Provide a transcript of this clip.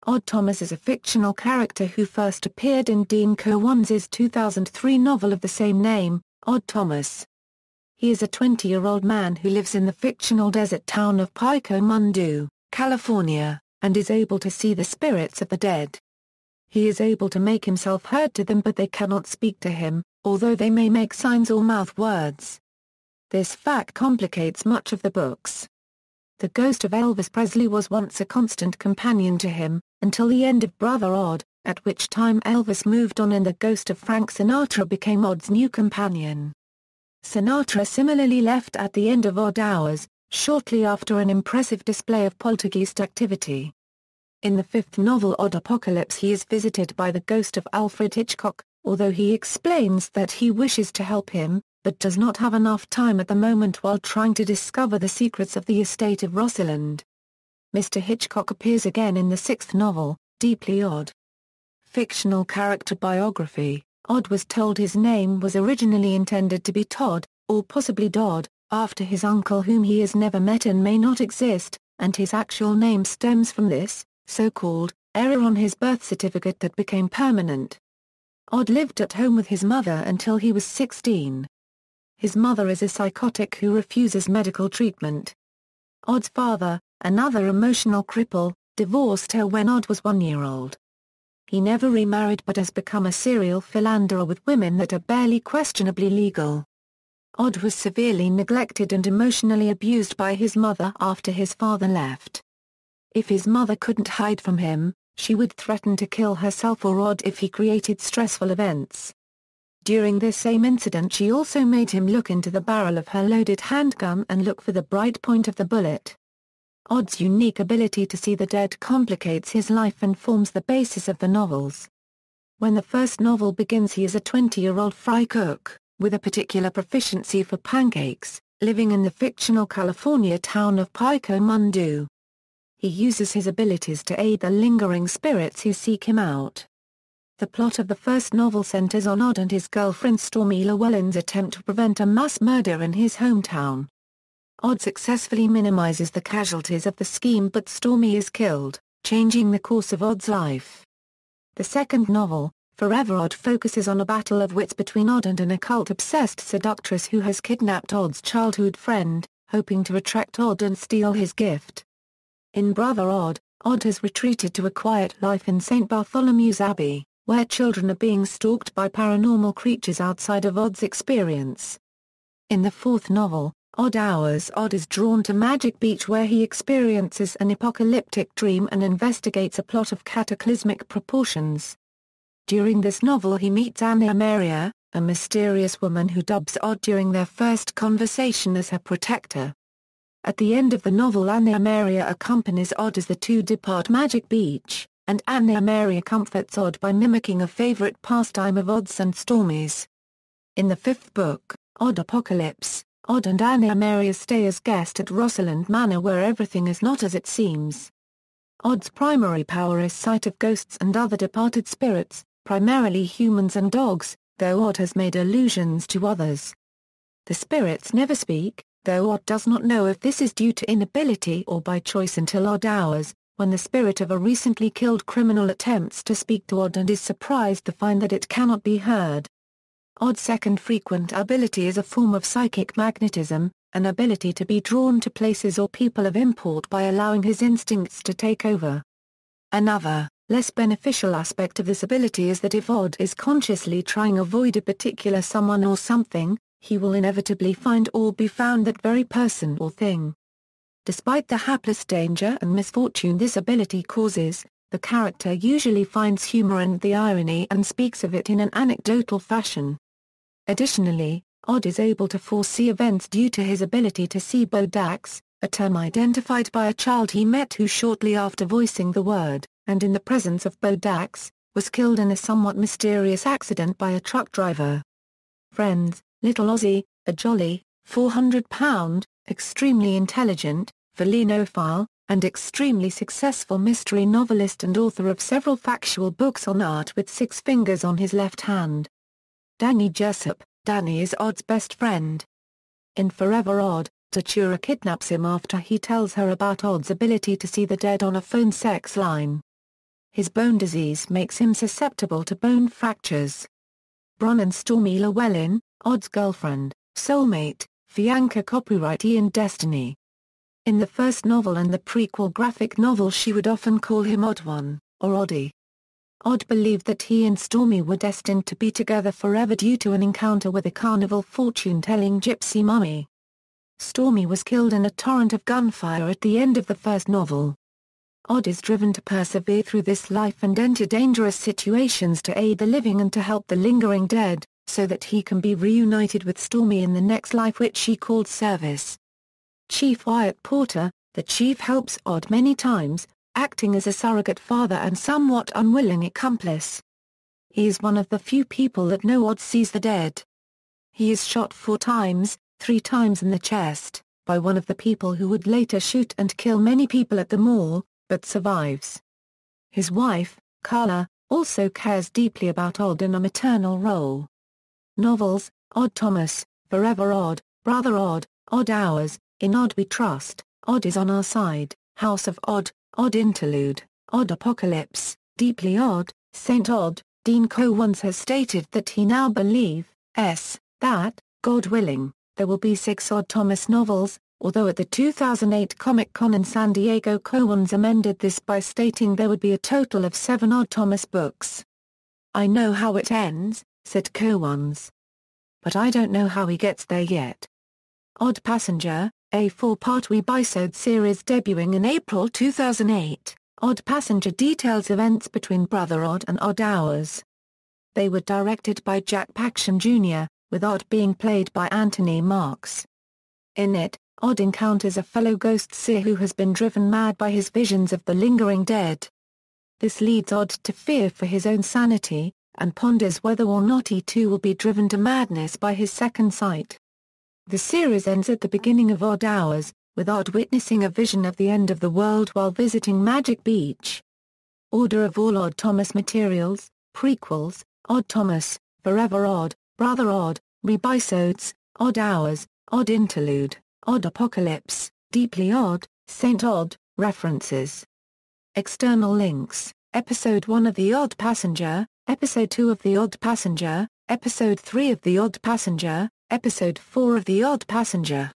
Odd Thomas is a fictional character who first appeared in Dean Koontz's 2003 novel of the same name, Odd Thomas. He is a 20-year-old man who lives in the fictional desert town of Pico Mundo, California, and is able to see the spirits of the dead. He is able to make himself heard to them, but they cannot speak to him, although they may make signs or mouth words. This fact complicates much of the books. The ghost of Elvis Presley was once a constant companion to him, until the end of Brother Odd, at which time Elvis moved on and the ghost of Frank Sinatra became Odd's new companion. Sinatra similarly left at the end of Odd Hours, shortly after an impressive display of poltergeist activity. In the fifth novel Odd Apocalypse, he is visited by the ghost of Alfred Hitchcock, although he explains that he wishes to help him, but does not have enough time at the moment while trying to discover the secrets of the estate of Roseland. Mr. Hitchcock appears again in the sixth novel, Deeply Odd. Fictional character biography. Odd was told his name was originally intended to be Todd, or possibly Dodd, after his uncle whom he has never met and may not exist, and his actual name stems from this, so-called, error on his birth certificate that became permanent. Odd lived at home with his mother until he was 16. His mother is a psychotic who refuses medical treatment. Odd's father, another emotional cripple, divorced her when Odd was 1 year old. He never remarried but has become a serial philanderer with women that are barely questionably legal. Odd was severely neglected and emotionally abused by his mother after his father left. If his mother couldn't hide from him, she would threaten to kill herself or Odd if he created stressful events. During this same incident she also made him look into the barrel of her loaded handgun and look for the bright point of the bullet. Odd's unique ability to see the dead complicates his life and forms the basis of the novels. When the first novel begins, he is a 20-year-old fry cook, with a particular proficiency for pancakes, living in the fictional California town of Pico Mundo. He uses his abilities to aid the lingering spirits who seek him out. The plot of the first novel centers on Odd and his girlfriend Stormy Llewellyn's attempt to prevent a mass murder in his hometown. Odd successfully minimizes the casualties of the scheme, but Stormy is killed, changing the course of Odd's life. The second novel, Forever Odd, focuses on a battle of wits between Odd and an occult-obsessed seductress who has kidnapped Odd's childhood friend, hoping to attract Odd and steal his gift. In Brother Odd, Odd has retreated to a quiet life in St. Bartholomew's Abbey, where children are being stalked by paranormal creatures outside of Odd's experience. In the fourth novel, Odd Hours, Odd is drawn to Magic Beach where he experiences an apocalyptic dream and investigates a plot of cataclysmic proportions. During this novel he meets Anna Maria, a mysterious woman who dubs Odd during their first conversation as her protector. At the end of the novel, Anna Maria accompanies Odd as the two depart Magic Beach, and Anna Maria comforts Odd by mimicking a favorite pastime of Odd's and Stormy's. In the fifth book, Odd Apocalypse, Odd and Anna Maria stay as guests at Roseland Manor where everything is not as it seems. Odd's primary power is sight of ghosts and other departed spirits, primarily humans and dogs, though Odd has made allusions to others. The spirits never speak, though Odd does not know if this is due to inability or by choice until Odd Hours, when the spirit of a recently killed criminal attempts to speak to Odd and is surprised to find that it cannot be heard. Odd's second frequent ability is a form of psychic magnetism, an ability to be drawn to places or people of import by allowing his instincts to take over. Another, less beneficial aspect of this ability is that if Odd is consciously trying to avoid a particular someone or something, he will inevitably find or be found that very person or thing. Despite the hapless danger and misfortune this ability causes, the character usually finds humor and the irony and speaks of it in an anecdotal fashion. Additionally, Odd is able to foresee events due to his ability to see bodax, a term identified by a child he met who shortly after voicing the word, and in the presence of bodax, was killed in a somewhat mysterious accident by a truck driver. Friends, Little Ozzy, a jolly, 400-pound, extremely intelligent, felinophile, and extremely successful mystery novelist and author of several factual books on art with 6 fingers on his left hand. Danny Jessup, Danny is Odd's best friend. In Forever Odd, Datura kidnaps him after he tells her about Odd's ability to see the dead on a phone sex line. His bone disease makes him susceptible to bone fractures. Bron and Stormy Llewellyn, Odd's girlfriend, soulmate, fiancée, copyrightee and destiny. In the first novel and the prequel graphic novel she would often call him Odd One, or Oddie. Odd believed that he and Stormy were destined to be together forever due to an encounter with a carnival fortune-telling gypsy mummy. Stormy was killed in a torrent of gunfire at the end of the first novel. Odd is driven to persevere through this life and enter dangerous situations to aid the living and to help the lingering dead, so that he can be reunited with Stormy in the next life, which she called Service. Chief Wyatt Porter, the chief, helps Odd many times, acting as a surrogate father and somewhat unwilling accomplice. He is one of the few people that know Odd sees the dead. He is shot 4 times, 3 times in the chest, by one of the people who would later shoot and kill many people at the mall, but survives. His wife, Carla, also cares deeply about Odd in a maternal role. Novels: Odd Thomas, Forever Odd, Brother Odd, Odd Hours, In Odd We Trust, Odd Is on Our Side, House of Odd, Odd Interlude, Odd Apocalypse, Deeply Odd, Saint Odd. Dean Koontz has stated that he now believes that, God willing, there will be 6 Odd Thomas novels, although at the 2008 Comic-Con in San Diego Koontz amended this by stating there would be a total of 7 Odd Thomas books. "I know how it ends," said Koontz. "But I don't know how he gets there yet." Odd Passenger, a 4-part webisode series debuting in April 2008, Odd Passenger details events between Brother Odd and Odd Hours. They were directed by Jack Paxton Jr., with Odd being played by Anthony Marks. In it, Odd encounters a fellow ghost seer who has been driven mad by his visions of the lingering dead. This leads Odd to fear for his own sanity, and ponders whether or not he too will be driven to madness by his second sight. The series ends at the beginning of Odd Hours, with Odd witnessing a vision of the end of the world while visiting Magic Beach. Order of all Odd Thomas materials: prequels, Odd Thomas, Forever Odd, Brother Odd, Rebisodes, Odd Hours, Odd Interlude, Odd Apocalypse, Deeply Odd, Saint Odd. References. External links: Episode 1 of The Odd Passenger, Episode 2 of The Odd Passenger, Episode 3 of The Odd Passenger, Episode 4 of The Odd Passenger.